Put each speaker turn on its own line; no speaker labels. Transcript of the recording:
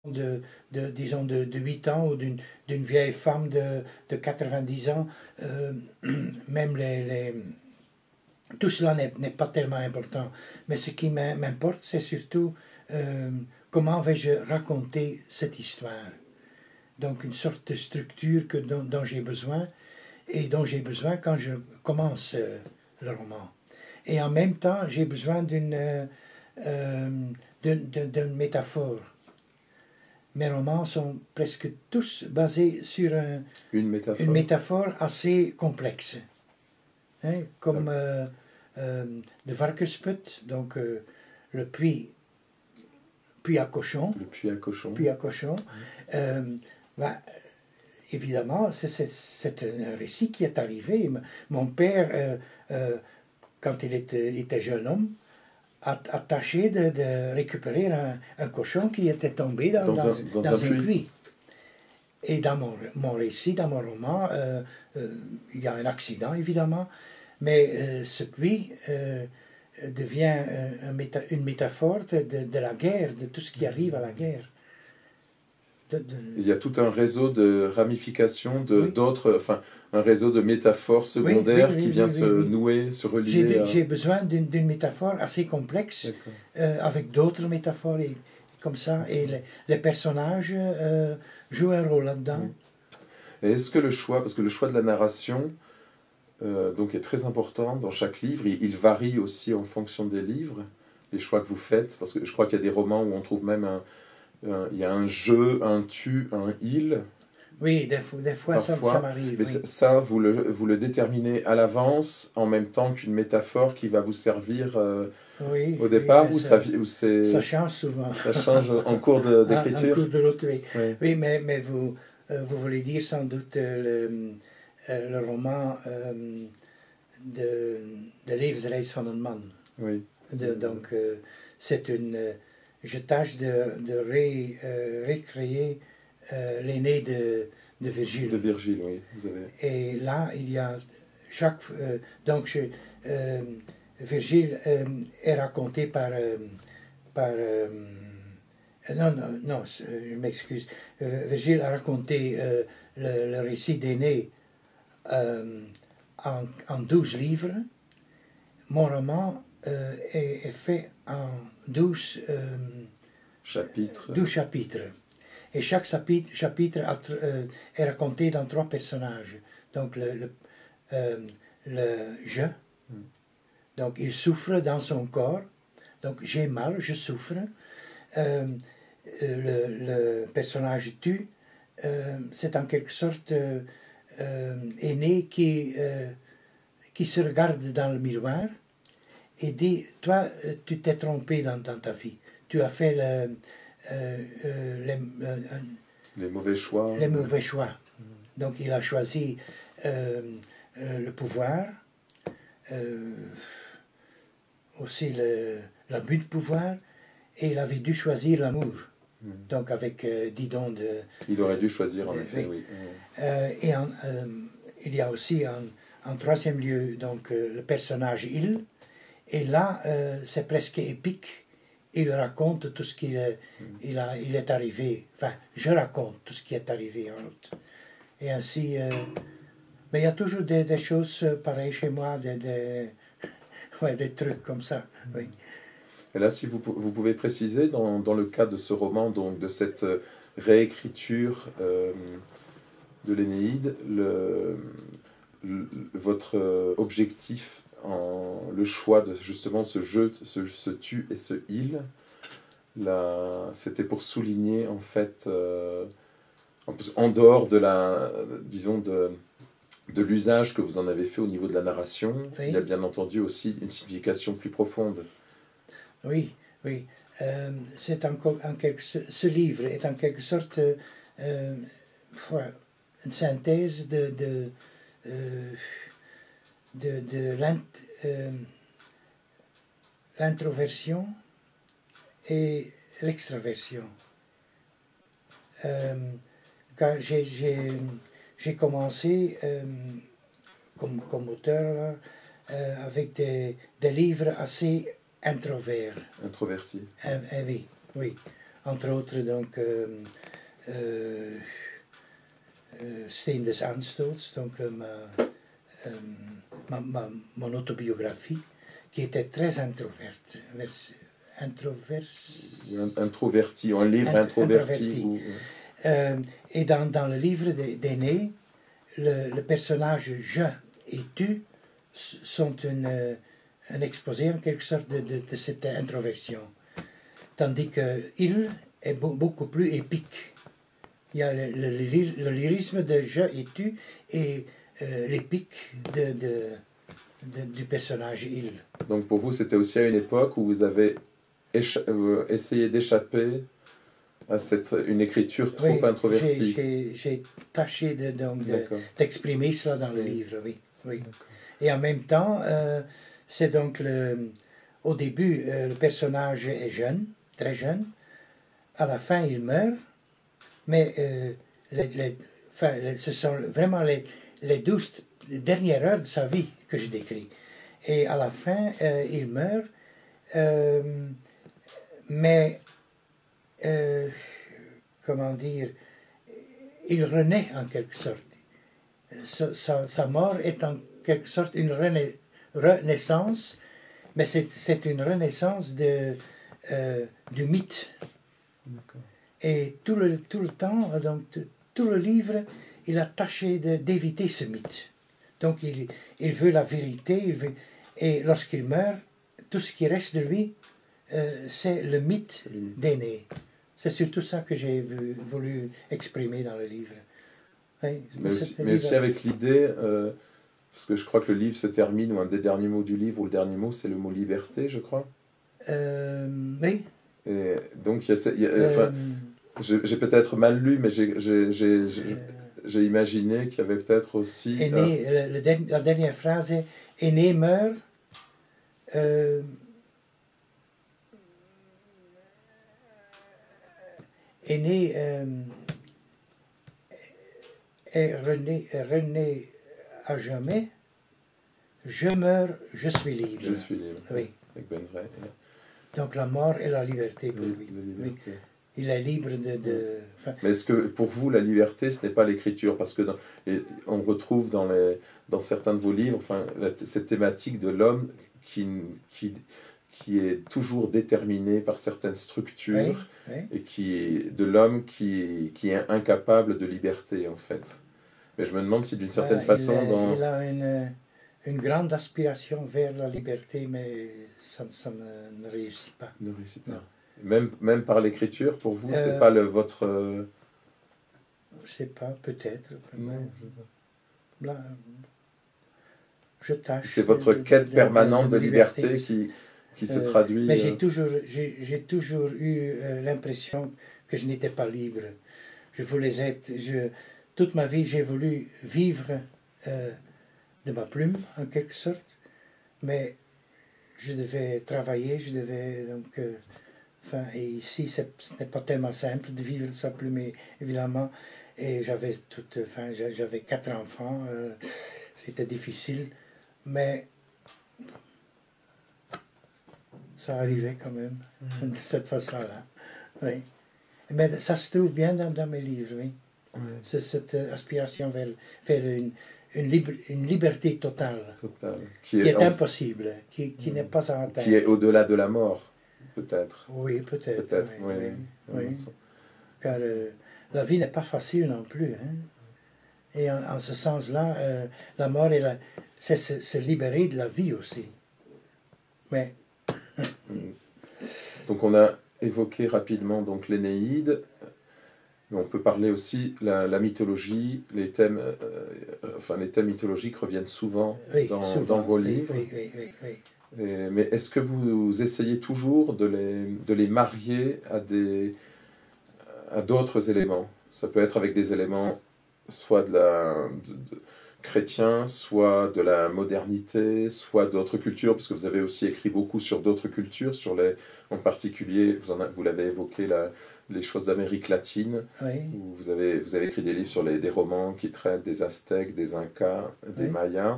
disons, de 8 ans ou d'une vieille femme de 90 ans, même tout cela n'est pas tellement important. Mais ce qui m'importe, c'est surtout comment vais-je raconter cette histoire. Donc une sorte de structure dont j'ai besoin, et dont j'ai besoin quand je commence le roman. Et en même temps, j'ai besoin d'une métaphore. Mes romans sont presque tous basés sur une métaphore assez complexe. Hein, comme de Varkensput, donc le puits à cochon.
Le puits à cochon.
Puits à cochon. Évidemment, c'est un récit qui est arrivé. Mon père, quand il était jeune homme, a tâché de récupérer un cochon qui était tombé dans un puits. Et dans mon récit, dans mon roman, il y a un accident, évidemment, mais ce puits devient une métaphore de la guerre, de tout ce qui arrive à la guerre.
Il y a tout un réseau de ramifications, d'autres, enfin, un réseau de métaphores secondaires qui vient se nouer, se relier.
J'ai besoin d'une métaphore assez complexe, avec d'autres métaphores, et comme ça, et les personnages jouent un rôle là-dedans.
Et est-ce que le choix, parce que le choix de la narration donc est très important dans chaque livre, il varie aussi en fonction des livres, les choix que vous faites, parce que je crois qu'il y a des romans où on trouve même il y a un je, un tu, un il.
Oui, des fois ça m'arrive.
Mais ça, vous le déterminez à l'avance, en même temps qu'une métaphore qui va vous servir au départ, ou ça
change souvent.
Ça change en cours d'écriture.
En cours de route, oui. Oui, mais vous voulez dire sans doute le roman de Levensreis van een man.
Oui.
Donc, c'est je tâche de recréer l'aîné de Virgile.
De Virgile, oui. Vous avez...
Et là, il y a donc, Virgile est raconté par non, je m'excuse. Virgile a raconté le récit d'Aîné en 12 livres. Mon roman est fait en 12 chapitres. Et chaque chapitre est raconté dans 3 personnages. Donc le je, donc il souffre dans son corps, donc j'ai mal, je souffre. Le personnage tu, c'est en quelque sorte Aîné qui se regarde dans le miroir et dit, toi, tu t'es trompé dans ta vie. Tu as fait
les mauvais choix.
Les mauvais choix. Donc il a choisi le pouvoir, aussi l'abus de pouvoir, et il avait dû choisir l'amour. Donc avec Didon de...
Il aurait dû choisir, en effet, oui.
Et il y a aussi en troisième lieu donc, le personnage Il. Et là, c'est presque épique. Il raconte tout ce qu'il est arrivé. Enfin, je raconte tout ce qui est arrivé en route. Et ainsi... mais il y a toujours des choses pareilles chez moi, des trucs comme ça, oui.
Et là, si vous pouvez préciser, dans le cas de ce roman, donc de cette réécriture de l'Énéide, votre objectif, le choix de justement ce je, ce tu et ce il, c'était pour souligner en fait, en dehors de disons de l'usage que vous en avez fait au niveau de la narration, oui. Il y a bien entendu aussi une signification plus profonde.
Oui, oui. C'est ce livre est en quelque sorte une synthèse de l'introversion et l'extraversion. Car j'ai commencé comme auteur avec des livres assez introvertis.
Introverti.
Oui. entre autres donc Steen des Anstoots, donc mon autobiographie, qui était très
Introverti, un livre introverti.
Et dans le livre d'Aîné, le personnage je et tu sont un exposé en quelque sorte de cette introversion. Tandis que il est beaucoup plus épique. Il y a le lyrisme de je et tu et l'épique du personnage il.
Donc pour vous, c'était aussi à une époque où vous avez essayé d'échapper à une écriture trop introvertie.
J'ai tâché d'exprimer cela dans le livre, oui. Et en même temps, c'est donc au début, le personnage est jeune, très jeune. À la fin, il meurt. Mais ce sont vraiment les 12 dernières heures de sa vie que je décris. Et à la fin, il meurt. Mais, comment dire, il renaît en quelque sorte. Sa mort est en quelque sorte une renaissance, mais c'est une renaissance du mythe. Et tout le temps, donc, tout le livre, il a tâché d'éviter ce mythe. Donc il veut la vérité, et lorsqu'il meurt, tout ce qui reste de lui, c'est le mythe d'Aîné. C'est surtout ça que j'ai voulu exprimer dans le livre. Oui,
mais aussi avec l'idée, parce que je crois que le livre se termine, ou un des derniers mots du livre, ou le dernier mot, c'est le mot liberté, je crois.
Oui.
Et donc, j'ai peut-être mal lu, mais j'ai imaginé qu'il y avait peut-être aussi...
Aîné, la dernière phrase est « Aîné meurt ». Aîné est rené à jamais. Je meurs, je suis libre.
Je suis libre.
Oui.
Avec Ben Vrai.
Donc la mort et la liberté pour lui. Oui. Il est libre
Mais est-ce que pour vous, la liberté, ce n'est pas l'écriture? Parce que on retrouve dans certains de vos livres cette thématique de l'homme qui est toujours déterminé par certaines structures, et de l'homme qui est incapable de liberté, en fait. Mais je me demande si d'une certaine façon...
Il a une grande aspiration vers la liberté, mais ça ne réussit pas.
Ne réussit pas.
Non.
Même par l'écriture, pour vous, c'est pas votre...
Je sais pas, peut-être.
Non,
Là, je tâche.
C'est votre quête permanente de liberté qui se traduit...
Mais j'ai toujours eu l'impression que je n'étais pas libre. Je voulais être... toute ma vie, j'ai voulu vivre de ma plume, en quelque sorte. Mais je devais travailler, je devais donc... et ici, ce n'est pas tellement simple de vivre de sa plume, évidemment. Et j'avais 4 enfants, c'était difficile, mais ça arrivait quand même, de cette façon-là. Oui. Mais ça se trouve bien dans mes livres, oui. Oui. C'est cette aspiration vers une liberté totale, qui est impossible, qui n'est pas à atteindre.
Qui est au-delà de la mort, peut-être.
Oui, peut-être. Oui. Car la vie n'est pas facile non plus. Hein? Et en ce sens-là, la mort, c'est se libérer de la vie aussi. Mais...
Donc on a évoqué rapidement donc l'Énéide. On peut parler aussi la mythologie, les thèmes mythologiques reviennent souvent, dans vos livres.
Oui.
Mais est-ce que vous essayez toujours de les marier à d'autres éléments? Ça peut être avec des éléments soit chrétiens, soit de la modernité, soit d'autres cultures, parce que vous avez aussi écrit beaucoup sur d'autres cultures, en particulier, vous l'avez évoqué, les choses d'Amérique latine, où vous avez écrit des livres sur des romans qui traitent des Aztèques, des Incas, des Mayas.